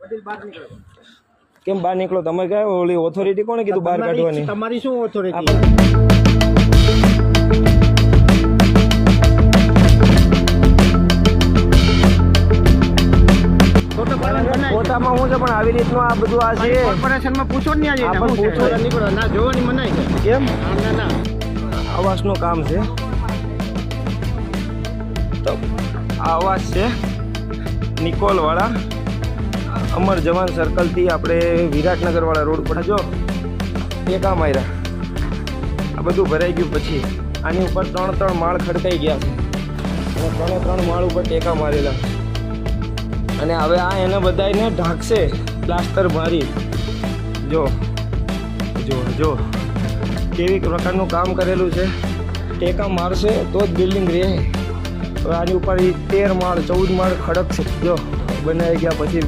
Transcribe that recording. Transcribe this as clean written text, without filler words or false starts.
કેમ બહાર નીકળો? તમે કયા ઓલી ઓથોરિટી કોણે કીધું બહાર કાઢવાની? તમારી શું ઓથોરિટી? ફોટામાં હું છે પણ આવી રીતનું આ બધું આ છે કોર્પોરેશનમાં પૂછો ને આજે આ પણ પૂછો નીકળો ના જોવાની મનાઈ છે. કેમ? ના ના આવાસનું કામ છે તો આવાસ છે નિકોલ વાળા અમર જવાન સર્કલ થી આપણે વિરાટનગર વાળા રોડ પર જો ટેકા માર્યા. આ બધું ભરાઈ ગયું પછી આની ઉપર 3 માળ ખડકાઈ ગયા છે અને 3 માળ ઉપર ટેકા મારેલા અને હવે આ એને બધાને ઢાંકશે પ્લાસ્ટર મારી. જો જો જો કેવી પ્રકારનું કામ કરેલું છે. ટેકા મારશે તો જ બિલ્ડિંગ રહે. હવે આની ઉપર 13 માળ 14 માળ ખડક છે જો બનાવી ગયા પછી